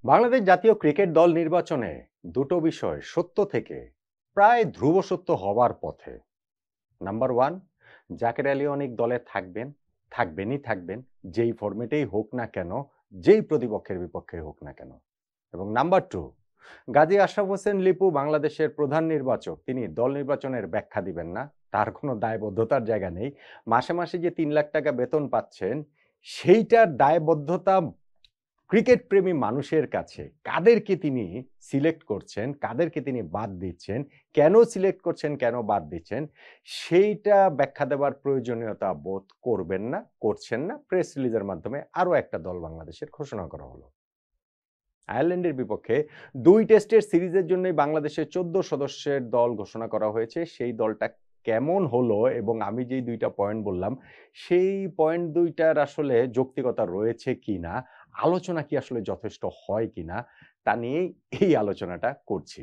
বাংলাদেশ জাতীয় ক্রিকেট দল নির্বাচনে দুটো বিষয় সত্য থেকে প্রায় ধ্রুব সত্য হবার পথে। নাম্বার ওয়ান, জাকের আলী অনেক দলে থাকবেন, যেই ফরম্যাটেই হোক না কেন, যেই প্রতিপক্ষের বিপক্ষে হোক না কেন। এবং নাম্বার টু, গাজী আশরাফ হোসেন লিপু বাংলাদেশের প্রধান নির্বাচক, তিনি দল নির্বাচনের ব্যাখ্যা দিবেন না, তার কোনো দায়বদ্ধতার জায়গা নেই। মাসে মাসে যে 3 লাখ টাকা বেতন পাচ্ছেন, সেইটার দায়বদ্ধতা ক্রিকেট প্রেমী মানুষের কাছে কাদেরকে তিনি সিলেক্ট করছেন, কাদেরকে তিনি বাদ দিচ্ছেন, কেন সিলেক্ট করছেন, কেন বাদ দিচ্ছেন, সেইটা ব্যাখ্যা দেওয়ার প্রয়োজনীয়তা বোধ করবেন না, করছেন না। প্রেস রিলিজের মাধ্যমে আরো একটা দল বাংলাদেশের ঘোষণা করা হলো। আয়ারল্যান্ডের বিপক্ষে ২ টেস্টের সিরিজের জন্যই বাংলাদেশের ১৪ সদস্যের দল ঘোষণা করা হয়েছে। সেই দলটা কেমন হলো এবং আমি যেই ২টা পয়েন্ট বললাম, সেই পয়েন্ট ২টার আসলে যৌক্তিকতা রয়েছে কিনা, আলোচনা কি আসলে যথেষ্ট হয় কিনা, তা নিয়েই এই আলোচনাটা করছি।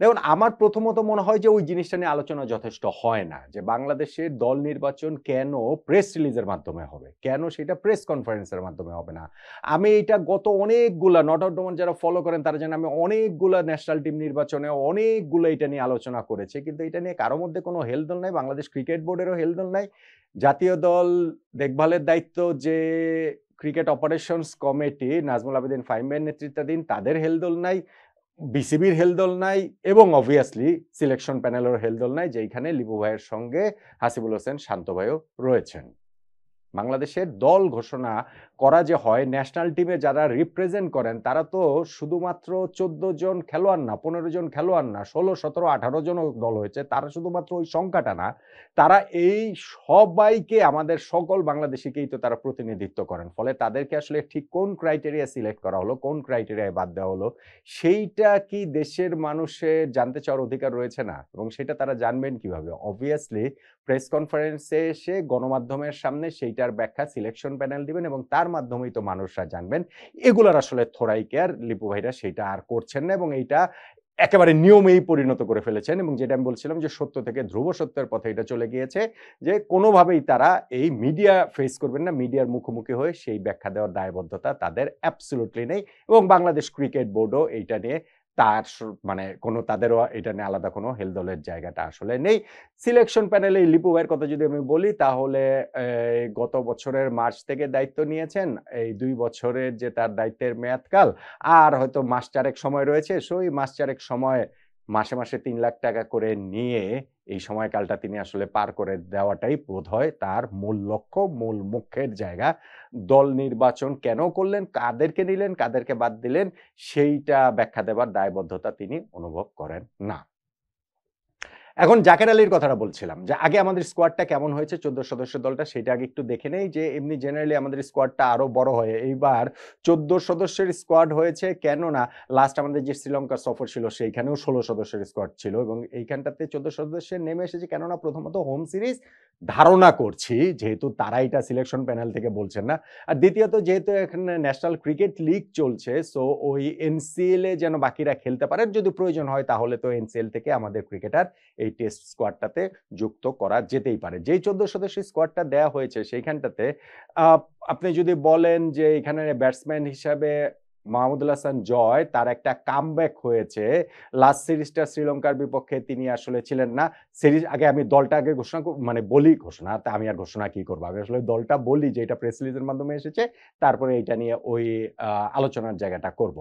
দেখুন, আমার প্রথমত মনে হয় যে ওই জিনিসটা নিয়ে আলোচনা যথেষ্ট হয় না। যে বাংলাদেশের দল নির্বাচন কেন প্রেস রিলিজের মাধ্যমে হবে? কেন সেটা প্রেস কনফারেন্সের মাধ্যমে হবে না? আমি এটা গত অনেকগুলা নট আউট ডোমেন যারা ফলো করেন তারা জানেন আমি অনেকগুলা ন্যাশনাল টিম নির্বাচনে অনেকগুলো এটা নিয়ে আলোচনা করেছি। কিন্তু এটা নিয়ে কারো মধ্যে কোনো হেলদোল নাই। বাংলাদেশ ক্রিকেট বোর্ডেরও হেলদোল নাই। জাতীয় দল দেখভালের দায়িত্ব যে cricket operations committee Nazmul Abedin Fahim ভাইয়ের নেতৃত্বাধীন তাদের হেলদোল নাই। বিসিবির হেলদোল নাই এবং অবভিয়াসলি সিলেকশন প্যানেলেরও হেলদোল নাই, যেইখানে লিপু ভাইয়ের সঙ্গে হাসিবুল হোসেন শান্ত ভাইও রয়েছেন। বাংলাদেশের দল ঘোষণা করা যে হয়, ন্যাশনাল টিমে যারা রিপ্রেজেন্ট করেন তারা তো শুধুমাত্র ১৪ জন খেলোয়াড় না, ১৫ জন খেলোয়াড় না, ১৬, ১৭, ১৮ জনও দল হয়েছে। তারা শুধুমাত্র ওই সংখ্যাটা না, তারা এই সবাইকে আমাদের সকল বাংলাদেশীকেই তো তারা প্রতিনিধিত্ব করেন। ফলে তাদেরকে আসলে ঠিক কোন ক্রাইটেরিয়া সিলেক্ট করা হলো, কোন ক্রাইটেরিয়ায় বাদ দেওয়া হলো, সেইটা কি দেশের মানুষের জানতে চাওয়ার অধিকার রয়েছে না? এবং সেটা তারা জানবেন কিভাবে? অবভিয়াসলি প্রেস কনফারেন্সে এসে গণমাধ্যমের সামনে সেইটার ব্যাখ্যা সিলেকশন প্যানেল দিবেন এবং তার মাধ্যমেই তো মানুষরা জানবেন। এগুলার আসলে থোড়াই কেয়ার লিপু ভাইরা সেইটা আর করছেন না এবং এইটা একেবারে নিয়মেই পরিণত করে ফেলেছেন এবং যেটা আমি বলছিলাম যে সত্য থেকে ধ্রুব সত্যের পথে এটা চলে গিয়েছে যে কোনোভাবেই তারা এই মিডিয়া ফেস করবেন না। মিডিয়ার মুখোমুখি হয়ে সেই ব্যাখ্যা দেওয়ার দায়বদ্ধতা তাদের অ্যাবসোলিউটলি নেই এবং বাংলাদেশ ক্রিকেট বোর্ডও এইটা নিয়ে তার মানে কোনো তাদেরও এটা নিয়ে আলাদা কোনো হেলদোলের জায়গাটা আসলে নেই। সিলেকশন প্যানেলে লিপু ভাইয়ের কথা যদি আমি বলি তাহলে গত বছরের মার্চ থেকে দায়িত্ব নিয়েছেন। এই ২ বছরের যে তার দায়িত্বের মেয়াদকাল আর হয়তো মাস ৪ সময় রয়েছে। সো এই মাস ৪ সময় মাসে, মাসে ৩ লাখ টাকা করে নিয়ে এই সময়কালটা তিনি আসলে পার করে দেওয়াটাই বোধহয় তার মূল লক্ষ্য, মূল মুখ্যের জায়গা। দল নির্বাচন কেন করলেন, কাদেরকে নিলেন, কাদেরকে বাদ দিলেন, সেইটা ব্যাখ্যা দেবার দায়বদ্ধতা তিনি অনুভব করেন না। এখন জাকের আলীর কথাটা বলছিলাম যে আগে আমাদের স্কোয়াডটা কেমন হয়েছে ১৪ সদস্যের দলটা সেটা আগে একটু দেখে নেই যে এমনি জেনারেলি আমাদের স্কোয়াডটা আরো বড় হয়। এইবার ১৪ সদস্যের স্কোয়াড হয়েছে কেননা লাস্ট আমাদের যে শ্রীলঙ্কা সফর ছিল সেইখানেও ১৬ সদস্যের স্কোয়াড ছিল এবং এইখানটাতে ১৪ সদস্যের নেমে এসেছে কেননা প্রথমত হোম সিরিজ ধারণা করছি যেহেতু তারা এটা সিলেকশন প্যানেল থেকে বলছেন না। আর দ্বিতীয়ত যেহেতু এখানে ন্যাশনাল ক্রিকেট লিগ চলছে সো ওই এনসিএল এ যেন বাকিরা খেলতে পারেন যদি প্রয়োজন হয় তাহলে তো এনসিএল থেকে আমাদের ক্রিকেটার এই টেস্ট স্কোয়াডটাতে যুক্ত করা যেতেই পারে। যেই ১৪ সদস্যের স্কোয়াডটা দেয়া হয়েছে সেইখানটাতে আ আপনি যদি বলেন যে এখানে ব্যাটসম্যান হিসাবে মাহমুদুল হাসান জয় তার একটা কামব্যাক হয়েছে। লাস্ট সিরিজটা শ্রীলঙ্কার বিপক্ষে তিনি আসলে ছিলেন না। সিরিজ আগে আমি দলটা আগে ঘোষণা মানে বলি ঘোষণা, তা আমি আর ঘোষণা কি করব? আমি আসলে দলটা বলি যে এটা প্রেস রিলিজের মাধ্যমে এসেছে। তারপরে এইটা নিয়ে ওই আলোচনার জায়গাটা করব।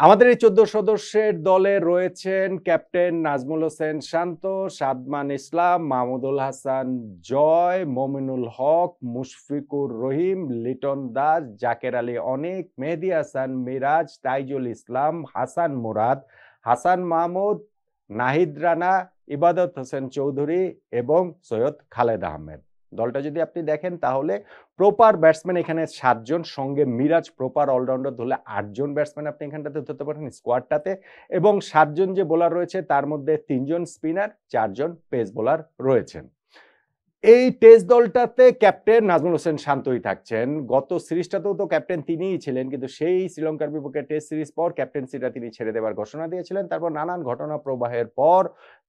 আমাদের এই ১৪ সদস্যের দলে রয়েছেন ক্যাপ্টেন নাজমুল হোসেন শান্ত, সাদমান ইসলাম, মাহমুদুল হাসান জয়, মমিনুল হক, মুশফিকুর রহিম, লিটন দাস, জাকের আলী অনিক, মেহেদী হাসান মিরাজ, তাইজুল ইসলাম, হাসান মুরাদ, হাসান মাহমুদ, নাহিদ রানা, ইবাদত হোসেন চৌধুরী এবং সৈয়দ খালেদ আহমেদ। দলটা যদি আপনি দেখেন তাহলে প্রপার ব্যাটসম্যান এখানে ৭ জন, সঙ্গে মিরাজ প্রপার অলরাউন্ডার ধরলে ৮ জন ব্যাটসম্যান আপনি এখানটাতে ধরতে পারেন স্কোয়াডটাতে এবং ৭ জন যে বোলার রয়েছে তার মধ্যে ৩ জন স্পিনার, ৪ জন পেস বোলার রয়েছেন। এই টেস্ট দলটাতে ক্যাপ্টেন নাজমুল হোসেন শান্তই থাকছেন। গত সিরিজটাতেও তো ক্যাপ্টেন তিনিই ছিলেন। কিন্তু সেই শ্রীলঙ্কার বিপক্ষে টেস্ট সিরিজ পর ক্যাপ্টেন্সিটা তিনি ছেড়ে দেবার ঘোষণা দিয়েছিলেন। তারপর নানান ঘটনা প্রবাহের পর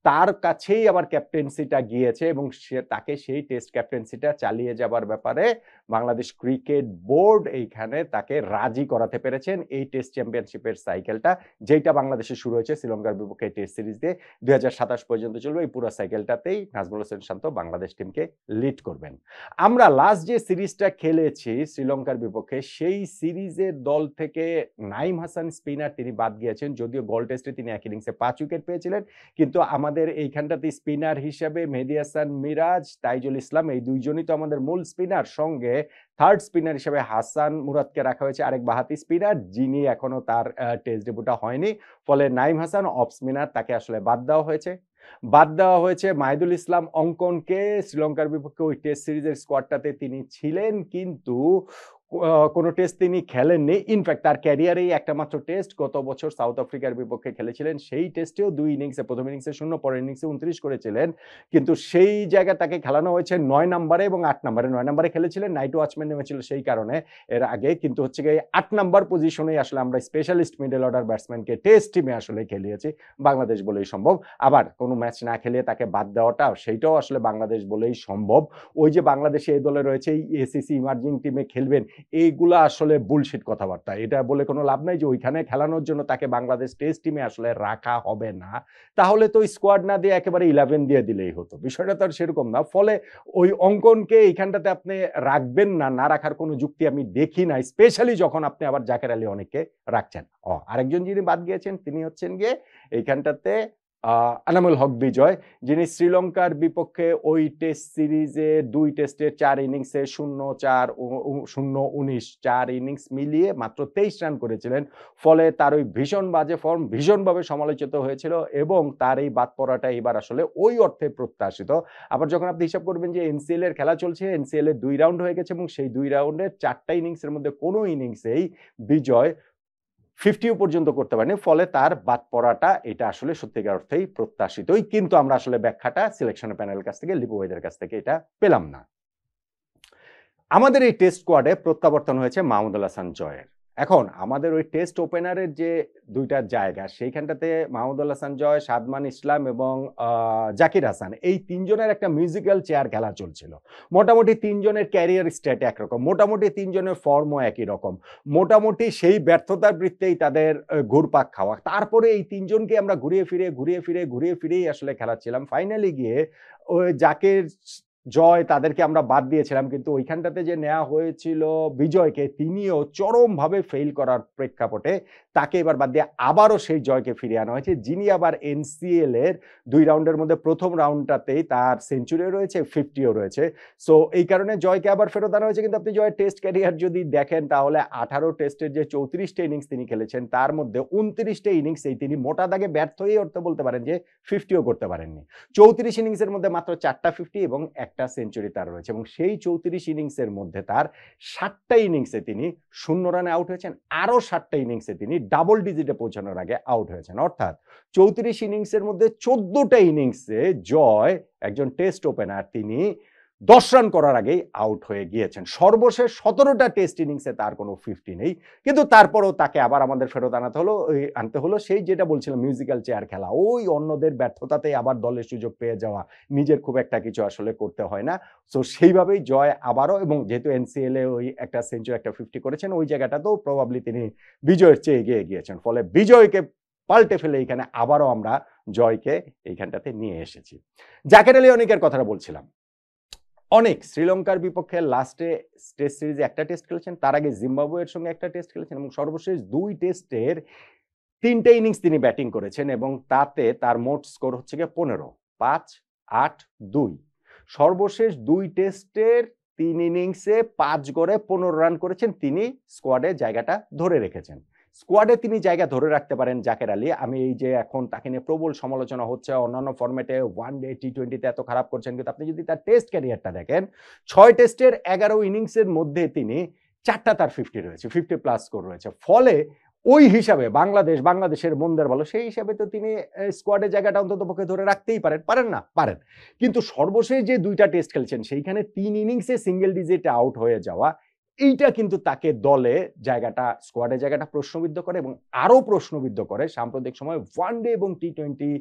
তার কাছেই আবার ক্যাপ্টেন্সিটা গিয়েছে এবং তাকে সেই টেস্ট ক্যাপ্টেন্সিটা চালিয়ে যাবার ব্যাপারে বাংলাদেশ ক্রিকেট বোর্ড এইখানে তাকে রাজি করাতে পেরেছেন এই টেস্ট চ্যাম্পিয়নশিপের সাইকেলটা, যেটা বাংলাদেশে শুরু হয়েছে শ্রীলঙ্কার বিপক্ষে টেস্ট সিরিজ দিয়ে ২০২৭ পর্যন্ত চলবে। এই পুরো সাইকেলটাতেই নাজমুল হোসেন শান্ত বাংলাদেশ টিমকে লিড করবেন। আমরা লাস্ট যে সিরিজটা খেলেছি শ্রীলঙ্কার বিপক্ষে, সেই সিরিজের দল থেকে নাইম হাসান স্পিনার তিনি বাদ গিয়েছেন, যদিও গল টেস্টে তিনি এক ইনিংসে ৫ উইকেট পেয়েছিলেন, কিন্তু আমাদের এইখানটাতে স্পিনার হিসেবে মেহেদী হাসান মিরাজ, তাইজুল ইসলাম এই দুইজনই তো আমাদের মূল স্পিনার, সঙ্গে থার্ড স্পিনার হিসেবে হাসান মুরাদকে রাখা হয়েছে, আরেক বাহাতি স্পিনার যিনি এখনো তার টেস্ট ডেবিউটা হয়নি। ফলে নাইম হাসান অফ স্পিনার, তাকে আসলে বাদ দেওয়া হয়েছে। বাদ দেওয়া হয়েছে মাহিদুল ইসলাম অঙ্কনকে। শ্রীলঙ্কার বিপক্ষে ওই টেস্ট সিরিজের স্কোয়াডটাতে তিনি ছিলেন, কিন্তু কোনো টেস্ট তিনি খেলেননি। ইনফ্যাক্ট তার ক্যারিয়ারেই একটা মাত্র টেস্ট গত বছর সাউথ আফ্রিকার বিপক্ষে খেলেছিলেন। সেই টেস্টেও ২ ইনিংসে, প্রথম ইনিংসে ০, পরের ইনিংসে ২৯ করেছিলেন, কিন্তু সেই জায়গায় তাকে খেলানো হয়েছে ৯ নম্বরে এবং ৮ নম্বরে। ৯ নম্বরে খেলেছিলেন, নাইট ওয়াচম্যান নেমেছিল সেই কারণে এর আগে, কিন্তু হচ্ছে গিয়ে ৮ নম্বর পজিশনেই আসলে আমরা স্পেশালিস্ট মিডল অর্ডার ব্যাটসম্যানকে টেস্ট টিমে আসলে খেলিয়েছি বাংলাদেশ বলেই সম্ভব। আবার কোনো ম্যাচ না খেলিয়ে তাকে বাদ দেওয়াটা, সেইটাও আসলে বাংলাদেশ বলেই সম্ভব। ওই যে বাংলাদেশে এই দলে রয়েছে, এই এসিসি ইমার্জিং টিমে খেলবেন, এইগুলা আসলে বুলশিট কথাবার্তা। এটা বলে কোনো লাভ নাই যে ওইখানে খেলানোর জন্য তাকে বাংলাদেশ টেস্ট টিমে আসলে রাখা হবে না। তাহলে তো স্কোয়াড না দিয়ে একেবারে 11 দিয়ে দিলেই হতো। বিষয়টা তো আর সেরকম না। ফলে ওই অঙ্কনকে এইখানটাতে আপনি রাখবেন না, না রাখার কোনো যুক্তি আমি দেখি না, স্পেশালি যখন আপনি আবার জাকের আলী অনেককে রাখছেন। আরেকজন যিনি বাদ গিয়েছেন তিনি হচ্ছেন গিয়ে এইখানটাতে আনামুল হক বিজয়, যিনি শ্রীলঙ্কার বিপক্ষে ওই টেস্ট সিরিজে ২ টেস্টের ৪ ইনিংসে ০-৪, ০-১৯ ৪ ইনিংস মিলিয়ে মাত্র ২৩ রান করেছিলেন। ফলে তার ওই ভীষণ বাজে ফর্ম ভীষণভাবে সমালোচিত হয়েছিল এবং তার এই বাদ পড়াটা এবার আসলে ওই অর্থে প্রত্যাশিত। আবার যখন আপনি হিসাব করবেন যে এনসিএল এর খেলা চলছে, এনসিএল এর ২ রাউন্ড হয়ে গেছে এবং সেই ২ রাউন্ডের ৪টা ইনিংসের মধ্যে কোনো ইনিংসেই বিজয় 50 পর্যন্ত করতে পারেনি। ফলে তার বাদ পড়াটা এটা আসলে সত্যিকার অর্থেই প্রত্যাশিতই, কিন্তু আমরা আসলে ব্যাখ্যাটা সিলেকশন প্যানেলের কাছ থেকে, লিপু ভাইদের কাছ থেকে এটা পেলাম না। আমাদের এই টেস্ট স্কোয়াডে প্রত্যাবর্তন হয়েছে মাহমুদুল হাসান জয়ের। এখন আমাদের ওই টেস্ট ওপেনারের যে ২টা জায়গা, সেইখানটাতে মাহমুদুল হাসান জয়, সাদমান ইসলাম এবং জাকির হাসান, এই ৩ জনের একটা মিউজিক্যাল চেয়ার খেলা চলছিল। মোটামুটি ৩ জনের ক্যারিয়ার স্ট্যাট একরকম, মোটামুটি ৩ জনের ফর্মও একই রকম, মোটামুটি সেই ব্যর্থতার বৃত্তেই তাদের ঘুরপাক খাওয়া। তারপরে এই ৩ জনকে আমরা ঘুরিয়ে ফিরেই আসলে খেলাচ্ছিলাম। ফাইনালি গিয়ে ওই জাকির, জয় তাদেরকে আমরা বাদ দিয়েছিলাম, কিন্তু ওইখানটাতে যে নেওয়া হয়েছিল বিজয়কে, তিনিও চরমভাবে ফেইল করার প্রেক্ষাপটে তাকে এবার বাদ দিয়ে আবারও সেই জয়কে ফিরিয়ে আনা হয়েছে, যিনি আবার এনসিএল এর ২ রাউন্ডের মধ্যে প্রথম রাউন্ডটাতেই তার সেঞ্চুরিও রয়েছে, 50ও রয়েছে। সো এই কারণে জয়কে আবার ফেরত আনা হয়েছে। কিন্তু আপনি জয়ের টেস্ট ক্যারিয়ার যদি দেখেন, তাহলে 18 টেস্টের যে 34টা ইনিংস তিনি খেলেছেন, তার মধ্যে 29টা ইনিংসেই তিনি মোটা দাগে ব্যর্থ, এই অর্থে বলতে পারেন যে 50ও করতে পারেননি। 34 ইনিংসের মধ্যে মাত্র 4টা 50 এবং একটা সেঞ্চুরি তার রয়েছে, এবং সেই 34 ইনিংসের মধ্যে তার 7টা ইনিংসে তিনি 0 রানে আউট হয়েছেন, আরো 7টা ইনিংসে তিনি ডাবল ডিজিটে পৌঁছানোর আগে আউট হয়েছেন। অর্থাৎ 34 ইনিংসের মধ্যে 14টা ইনিংসে জয়, একজন টেস্ট ওপেনার, তিনি 10 রান করার আগেই আউট হয়ে গিয়েছেন। সর্বশেষ 17টা টেস্ট ইনিংসে তার কোনো 50 নেই, কিন্তু তারপরেও তাকে আবার আমাদের ফেরত আনতে হলো সেই, যেটা বলছিলাম, মিউজিক্যাল চেয়ার খেলা। ওই অন্যদের ব্যর্থতাতেই আবার দলের সুযোগ পেয়ে যাওয়া, নিজের খুব একটা কিছু আসলে করতে হয় না। সো সেইভাবেই জয় আবারও, এবং যেহেতু এনসিএল এ ওই একটা সেঞ্চুরি, একটা 50 করেছেন, ওই জায়গাটাতেও প্রবাবলি তিনি বিজয়ের চেয়ে এগিয়ে গিয়েছেন। ফলে বিজয়কে পাল্টে ফেলে এইখানে আবারও আমরা জয়কে এইখানটাতে নিয়ে এসেছি। জাকের আলী অনেকের কথাটা বলছিলাম। অনেক শ্রীলঙ্কার বিপক্ষে লাস্টে টেস্ট সিরিজে একটা টেস্ট খেলেছেন, তার আগে জিম্বাবুয়ের সঙ্গে একটা টেস্ট খেলেছেন, এবং সর্বশেষ 2 টেস্টের 3টে ইনিংস তিনি ব্যাটিং করেছেন, এবং তাতে তার মোট স্কোর হচ্ছে গিয়ে 15, 5, 8, 2। সর্বশেষ 2 টেস্টের 3 ইনিংসে 5 গড়ে 15 রান করেছেন, তিনি স্কোয়াডে জায়গাটা ধরে রেখেছেন। স্কোয়াডে তিনি জায়গা ধরে রাখতে পারেন জাকের আলী। আমি এই যে এখন তাকে নিয়ে প্রবল সমালোচনা হচ্ছে, অন্যান্য ফরম্যাটে ওয়ানডে টি20তে এত খারাপ করছেন, কিন্তু আপনি যদি তার টেস্ট ক্যারিয়ারটা দেখেন, 6 টেস্টের 11 ইনিংসের মধ্যে তিনি 4টা তার 50 রয়েছে, 50 প্লাস স্কোর রয়েছে। ফলে ওই হিসাবে বাংলাদেশের মন্দের ভালো, সেই হিসাবে তো তিনি স্কোয়াডের জায়গাটা অন্ততপক্ষে ধরে রাখতেই পারেন না? পারেন। কিন্তু সর্বশেষ যে 2টা টেস্ট খেলছেন, সেইখানে 3 ইনিংসে সিঙ্গেল ডিজিটে আউট হয়ে যাওয়া, এইটা কিন্তু তাকে দলে জায়গাটা, স্কোয়াডের জায়গাটা প্রশ্নবিদ্ধ করে, এবং আরো প্রশ্নবিদ্ধ করে সাম্প্রতিক সময়ে ওয়ানডে এবং টি20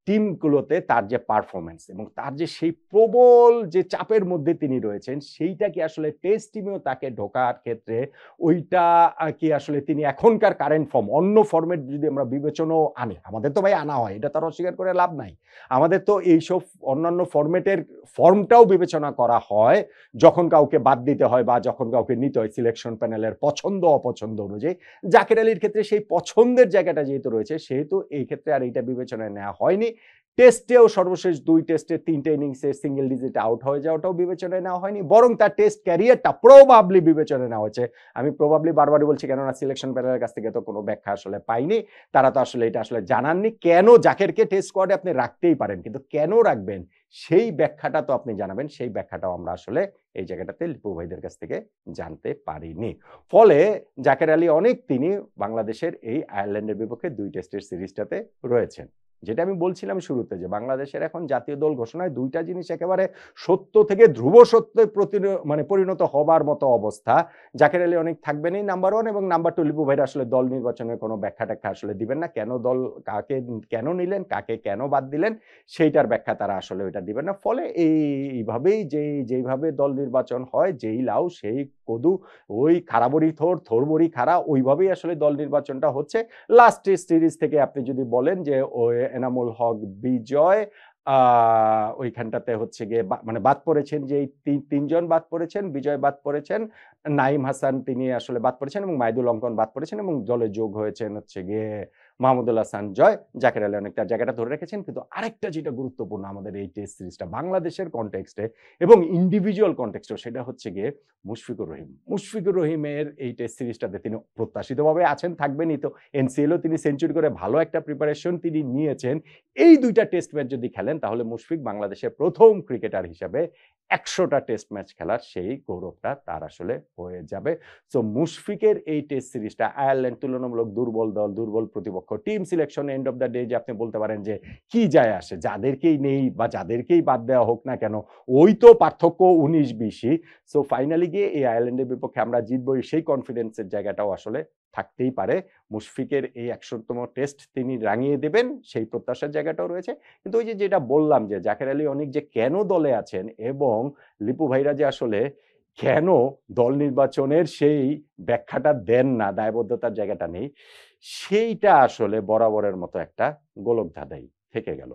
টিমগুলোতে তার যে পারফরম্যান্স এবং তার যে সেই প্রবল যে চাপের মধ্যে তিনি রয়েছেন, সেইটা কি আসলে টেস্ট টিমেও তাকে ঢোকার ক্ষেত্রে ওইটা কি আসলে তিনি এখনকার কারেন্ট ফর্ম, অন্য ফরম্যাট যদি আমরা বিবেচনাও আনি, আমাদের তো ভাই আনা হয়, এটা তো আর অস্বীকার করে লাভ নাই। আমাদের তো এইসব অন্যান্য ফরম্যাটের ফর্মটাও বিবেচনা করা হয় যখন কাউকে বাদ দিতে হয় বা যখন কাউকে নিতে হয় সিলেকশন প্যানেলের পছন্দ অপছন্দ অনুযায়ী। জাকের আলীর ক্ষেত্রে সেই পছন্দের জায়গাটা যেহেতু রয়েছে, সেহেতু এই ক্ষেত্রে আর এইটা বিবেচনায় নেওয়া হয়নি। টেস্টেও সর্বশেষ ২ টেস্টে ৩টে ইনিংসে সিঙ্গেল ডিজিট আউট হয়ে যাওয়াটাও বিবেচনায় নেওয়া হয়নি, বরং তার টেস্ট ক্যারিয়ারটা প্রবাবলি বিবেচনায় নেওয়া হয়েছে। আমি প্রবাবলি বারবারই বলছি, কেননা সিলেকশন প্যানেলের কাছ থেকে তো কোনো ব্যাখ্যা আসলে পাইনি। তারা তো আসলে এটা আসলে জানাননি। কেন জাকেরকে টেস্ট স্কোয়াডে আপনি রাখতেই পারেন, কিন্তু কেন রাখবেন সেই ব্যাখ্যাটা তো আপনি জানাবেন। সেই ব্যাখ্যাটাও আমরা আসলে এই জায়গাটাতে লিপু ভাইদের কাছ থেকে জানতে পারিনি। ফলে জাকের আলী অনেক তিনি বাংলাদেশের এই আয়ারল্যান্ডের বিপক্ষে ২ টেস্টের সিরিজটাতে রয়েছেন। যেটা আমি বলছিলাম শুরুতে, যে বাংলাদেশের এখন জাতীয় দল ঘোষণায় ২ টা জিনিস একেবারে সত্য থেকে ধ্রুব সত্যে পরিণত হবার মতো অবস্থা। জাকের আলী অনেক থাকবেনই নাম্বার 1, এবং নাম্বার 2 লিপু ভাইরা আসলে দল নির্বাচনের কোনো ব্যাখ্যা-ট্যাখ্যা আসলে দিবেন না। কেন দল কাকে কেন নিলেন, কাকে কেন বাদ দিলেন, সেইটার ব্যাখ্যা তারা আসলে ওইটা দিবেন না। ফলে এইভাবেই যেইভাবে দল নির্বাচন হয়, যেই লাউ সেই কদু, ওই খাড়া বড়ি থোর, থোর বড়ি খাড়া, ওইভাবেই আসলে দল নির্বাচনটা হচ্ছে। লাস্ট টেস্ট সিরিজ থেকে আপনি যদি বলেন যে এনামুল হক বিজয় ওইখানটাতে হচ্ছে গিয়ে মানে বাদ পড়েছেন, যে তিনজন বাদ পড়েছেন, বিজয় বাদ পড়েছেন, নাইম হাসান তিনি আসলে বাদ পড়েছেন, এবং মাইদুল অঙ্কন বাদ পড়েছেন, এবং দলে যোগ হয়েছেন হচ্ছে গিয়ে মাহমুদুল হাসান জয়। জাকের আলী অনেক তার জায়গাটা ধরে রেখেছেন। কিন্তু আরেকটা যেটা গুরুত্বপূর্ণ আমাদের এই টেস্ট সিরিজটা বাংলাদেশের কনটেক্সটে এবং ইন্ডিভিজুয়াল কনটেক্সটে, সেটা হচ্ছে গিয়ে মুশফিকুর রহিম। মুশফিকুর রহিমের এই টেস্ট সিরিজটাতে তিনি প্রত্যাশিতভাবে আছেন, থাকবেনই তো। এনসিএলও তিনি সেঞ্চুরি করে ভালো একটা প্রিপারেশন তিনি নিয়েছেন। এই ২টা টেস্ট ম্যাচ যদি খেলেন, তাহলে মুশফিক বাংলাদেশের প্রথম ক্রিকেটার হিসাবে ১০০টা টেস্ট ম্যাচ খেলার সেই গৌরবটা তার আসলে হয়ে যাবে। সো মুশফিকের এই টেস্ট সিরিজটা আয়ারল্যান্ড তুলনামূলক দুর্বল দল, দুর্বল প্রতিপক্ষ, team selection end of the day যে আপনি বলতে পারেন যে কি যায় আসে, যাদেরকেই নেই বা যাদেরকেই বাদ দেওয়া হোক না কেন, ওই তো পার্থক্য ১৯-২০ই। সো ফাইনালি গিয়ে এই আয়ারল্যান্ডের বিপক্ষে আমরা জিতবই, সেই কনফিডেন্সের জায়গাটাও আসলে থাকতেই পারে। মুশফিকের এই ১০০তম টেস্ট তিনি রাঙিয়ে দেবেন, সেই প্রত্যাশার জায়গাটাও রয়েছে। কিন্তু ওই যে যেটা বললাম, যে জাকের আলী অনেক যে কেন দলে আছেন এবং লিপু ভাইরা যে আসলে কেন দল নির্বাচনের সেই ব্যাখ্যাটা দেন না, দায়বদ্ধতার জায়গাটা নেই, সেইটা আসলে বরাবরের মতো একটা গোলকধাঁধাই থেকে গেল।